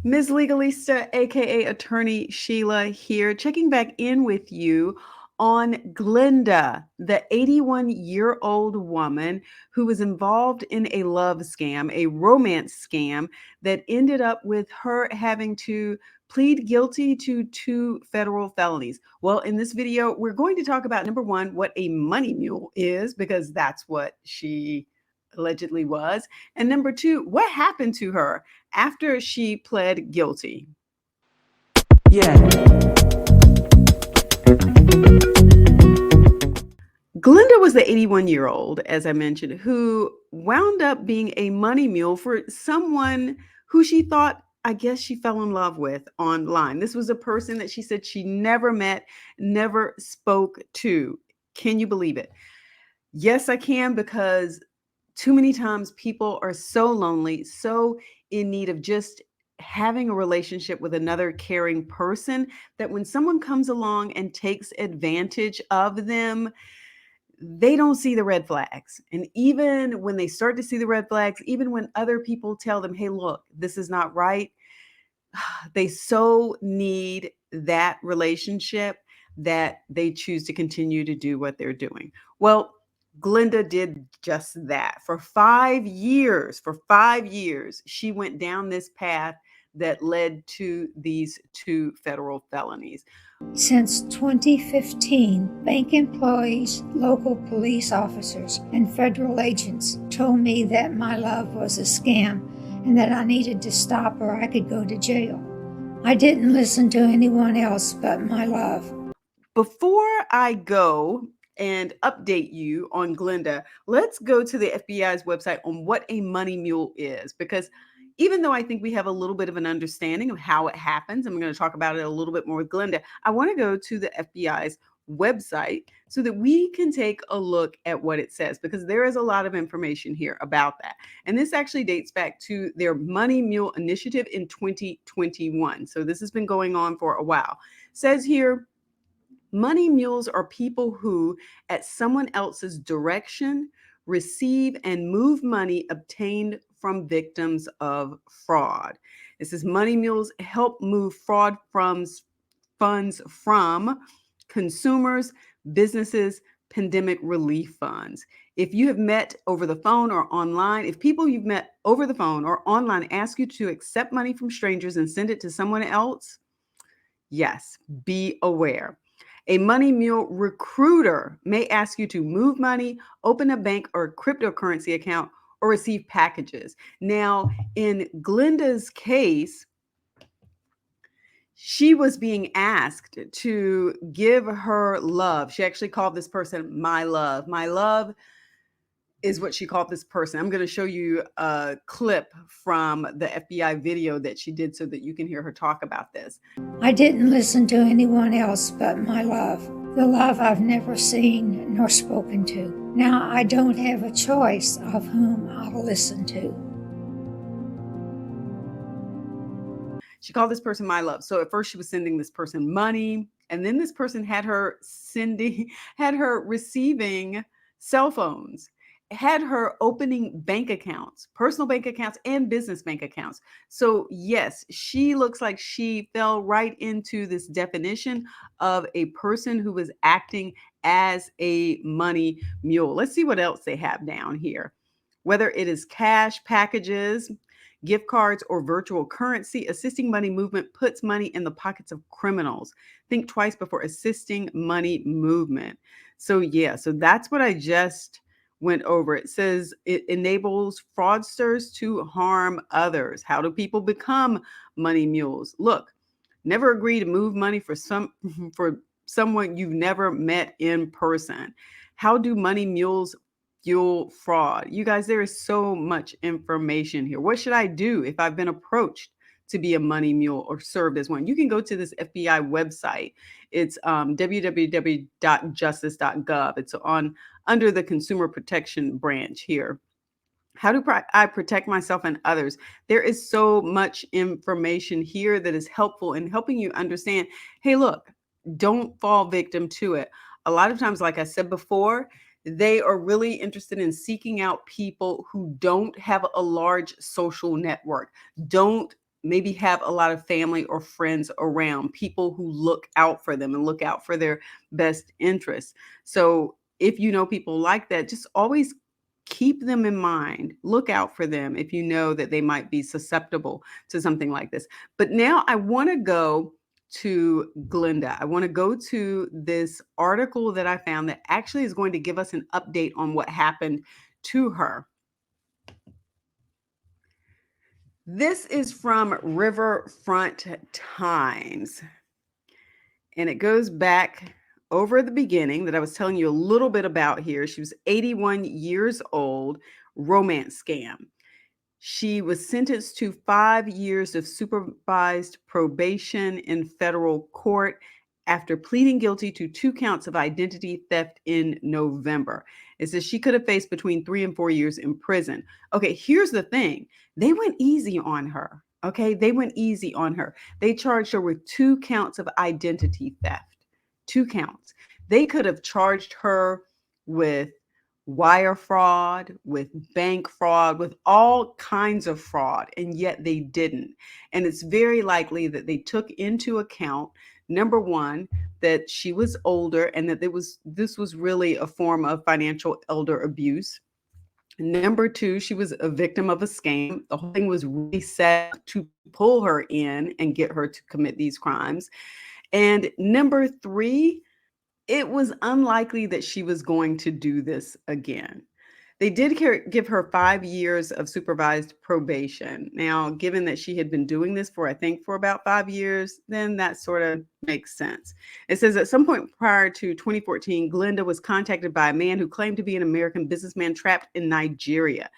Ms Legalista, aka Attorney Sheila, here, checking back in with you on Glinda, the 81-year-old woman who was involved in a love scam, a romance scam that ended up with her having to plead guilty to 2 federal felonies. Well, in this video, we're going to talk about number one, what a money mule is, because that's what she allegedly was. And number two, what happened to her after she pled guilty. Yeah. Glinda was the 81-year-old, as I mentioned, who wound up being a money mule for someone who she thought, I guess, she fell in love with online. This was a person that she said she never met, never spoke to. Can you believe it? Yes, I can, because too many times people are so lonely, so in need of just having a relationship with another caring person, that when someone comes along and takes advantage of them, they don't see the red flags. And even when they start to see the red flags, even when other people tell them, hey, look, this is not right, they so need that relationship that they choose to continue to do what they're doing. Well, Glinda did just that. For 5 years, she went down this path that led to these 2 federal felonies. Since 2015, bank employees, local police officers, and federal agents told me that my love was a scam and that I needed to stop or I could go to jail. I didn't listen to anyone else but my love. Before I go and update you on Glinda, let's go to the FBI's website on what a money mule is, because even though I think we have a little bit of an understanding of how it happens, I'm going to talk about it a little bit more with Glinda. I want to go to the FBI's website so that we can take a look at what it says, because there is a lot of information here about that. And this actually dates back to their Money Mule initiative in 2021. So this has been going on for a while. It says here, money mules are people who, at someone else's direction, receive and move money obtained from victims of fraud. It says money mules help move fraud funds from consumers, businesses, pandemic relief funds. If you have met over the phone or online, if people you've met over the phone or online ask you to accept money from strangers and send it to someone else, yes, be aware. A money mule recruiter may ask you to move money, open a bank or cryptocurrency account, or receive packages. Now, in Glinda's case, she was being asked to give her love. She actually called this person my love. My love is what she called this person. I'm going to show you a clip from the FBI video that she did so that you can hear her talk about this. I didn't listen to anyone else but my love, the love I've never seen nor spoken to. Now I don't have a choice of whom I'll listen to. She called this person my love. So at first she was sending this person money, and then this person had her receiving cell phones, had her opening bank accounts, personal bank accounts and business bank accounts. So yes, she looks like she fell right into this definition of a person who was acting as a money mule. Let's see what else they have down here. Whether it is cash packages, gift cards, or virtual currency, assisting money movement puts money in the pockets of criminals. Think twice before assisting money movement. So yeah, so that's what I just went over. It says it enables fraudsters to harm others. How do people become money mules? Look, never agree to move money for someone you've never met in person. How do money mules fuel fraud? You guys, there is so much information here. What should I do if I've been approached to be a money mule or served as one? You can go to this FBI website. It's www.justice.gov. It's on under the consumer protection branch here. How do I protect myself and others? There is so much information here that is helpful in helping you understand, hey, look, don't fall victim to it. A lot of times, like I said before, they are really interested in seeking out people who don't have a large social network, don't maybe have a lot of family or friends around, people who look out for them and look out for their best interests. So if you know people like that, just always keep them in mind. Look out for them if you know that they might be susceptible to something like this. But now I want to go to Glinda. I want to go to this article that I found that actually is going to give us an update on what happened to her. This is from Riverfront Times, and it goes back over the beginning that I was telling you a little bit about here. She was 81 years old, romance scam. She was sentenced to 5 years of supervised probation in federal court after pleading guilty to 2 counts of identity theft in November. It says she could have faced between 3 and 4 years in prison. Okay, here's the thing. They went easy on her. Okay, they went easy on her. They charged her with 2 counts of identity theft. 2 counts. They could have charged her with wire fraud, with bank fraud, with all kinds of fraud, and yet they didn't. And it's very likely that they took into account, number one, that she was older and that this was really a form of financial elder abuse. Number two, she was a victim of a scam. The whole thing was really set to pull her in and get her to commit these crimes. And number three, it was unlikely that she was going to do this again. They did give her 5 years of supervised probation. Now, given that she had been doing this for, I think, for about 5 years, then that sort of makes sense. It says at some point prior to 2014, Glenda was contacted by a man who claimed to be an American businessman trapped in Nigeria.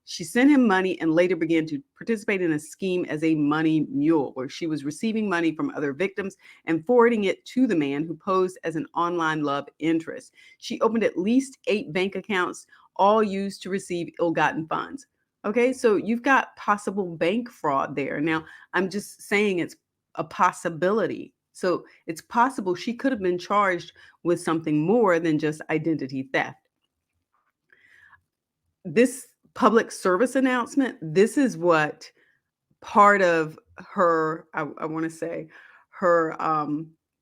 She sent him money and later began to participate in a scheme as a money mule, where she was receiving money from other victims and forwarding it to the man who posed as an online love interest. She opened at least 8 bank accounts, all used to receive ill-gotten funds. Okay, so you've got possible bank fraud there. Now, I'm just saying it's a possibility. So it's possible she could have been charged with something more than just identity theft. This public service announcement, this is what part of her, I want to say, her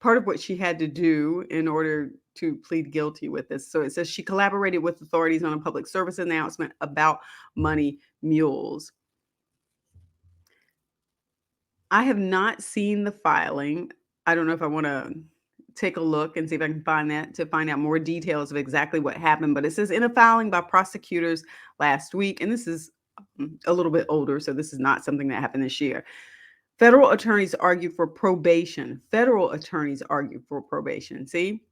part of what she had to do in order to plead guilty with this. So it says she collaborated with authorities on a public service announcement about money mules. I have not seen the filing. I don't know if I want to take a look and see if I can find that to find out more details of exactly what happened. But it says in a filing by prosecutors last week, and this is a little bit older, so this is not something that happened this year. Federal attorneys argue for probation. Federal attorneys argue for probation. See?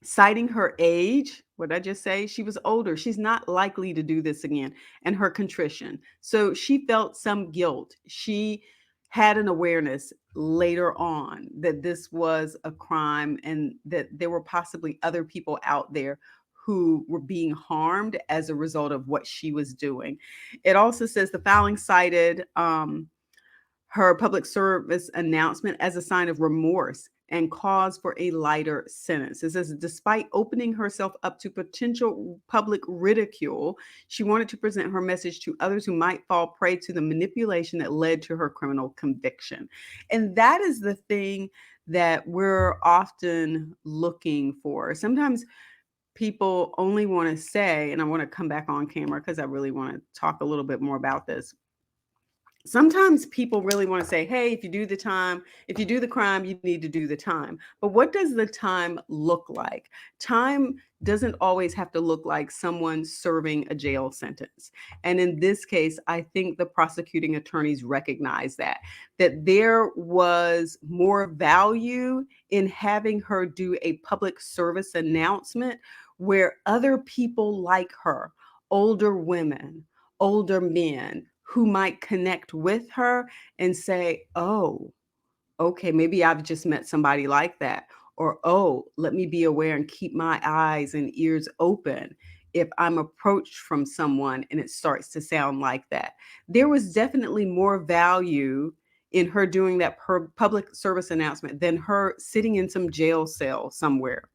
Citing her age, what did I just say? She was older. She's not likely to do this again. And her contrition. So she felt some guilt. She had an awareness later on that this was a crime and that there were possibly other people out there who were being harmed as a result of what she was doing. It also says the filing cited her public service announcement as a sign of remorse and cause for a lighter sentence. It says, despite opening herself up to potential public ridicule, she wanted to present her message to others who might fall prey to the manipulation that led to her criminal conviction. And that is the thing that we're often looking for. Sometimes people only want to say, and I want to come back on camera because I really want to talk a little bit more about this. Sometimes people really want to say, hey, if you do the crime, you need to do the time. But what does the time look like? Time doesn't always have to look like someone serving a jail sentence. And in this case, I think the prosecuting attorneys recognize that there was more value in having her do a public service announcement where other people like her, older women, older men, who might connect with her and say, oh, okay, maybe I've just met somebody like that. Or, oh, let me be aware and keep my eyes and ears open if I'm approached from someone and it starts to sound like that. There was definitely more value in her doing that public service announcement than her sitting in some jail cell somewhere,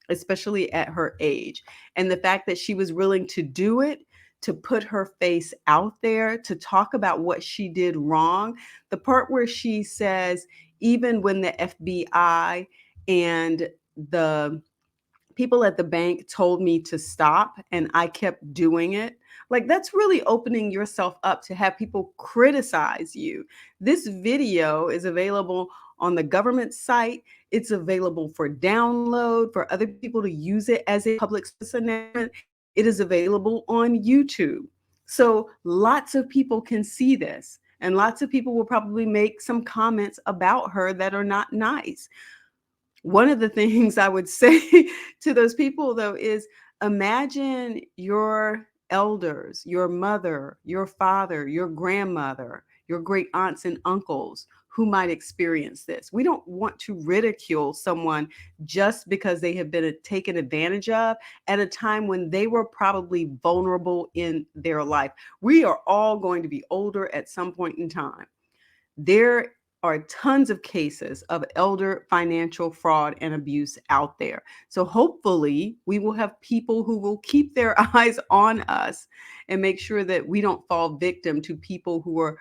especially at her age. And the fact that she was willing to do it to put her face out there, to talk about what she did wrong. The part where she says, even when the FBI and the people at the bank told me to stop and I kept doing it. Like, that's really opening yourself up to have people criticize you. This video is available on the government site. It's available for download for other people to use it as a public service announcement. It is available on YouTube. So lots of people can see this, and lots of people will probably make some comments about her that are not nice. One of the things I would say to those people, though, is imagine your elders, your mother, your father, your grandmother, your great aunts and uncles who might experience this. We don't want to ridicule someone just because they have been taken advantage of at a time when they were probably vulnerable in their life. We are all going to be older at some point in time. There are tons of cases of elder financial fraud and abuse out there. So hopefully we will have people who will keep their eyes on us and make sure that we don't fall victim to people who are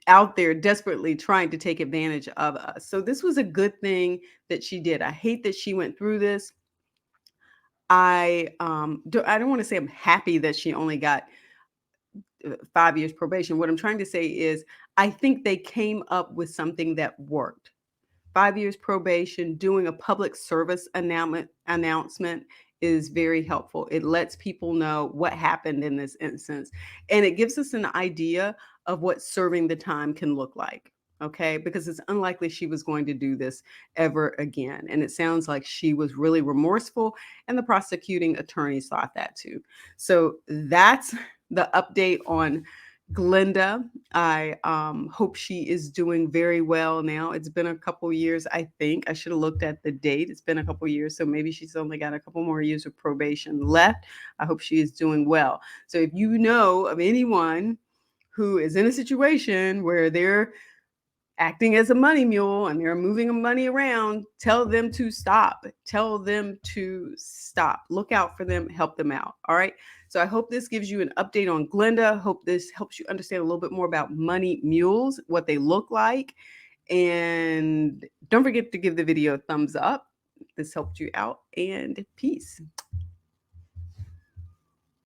out there desperately trying to take advantage of us. So this was a good thing that she did. I hate that she went through this. I don't want to say I'm happy that she only got 5 years probation. What I'm trying to say is I think they came up with something that worked. 5 years probation, doing a public service announcement is very helpful. It lets people know what happened in this instance, and it gives us an idea of what serving the time can look like. Okay, because it's unlikely she was going to do this ever again. And it sounds like she was really remorseful, and the prosecuting attorneys thought that too. So that's the update on Glinda. I hope she is doing very well now. It's been a couple years, I think. I should have looked at the date. It's been a couple years, so maybe she's only got a couple more years of probation left. I hope she is doing well. So if you know of anyone who is in a situation where they're acting as a money mule and they're moving money around, tell them to stop. Tell them to stop. Look out for them, help them out. All right. So I hope this gives you an update on Glinda. Hope this helps you understand a little bit more about money mules, what they look like. And don't forget to give the video a thumbs up. This helped you out, and peace.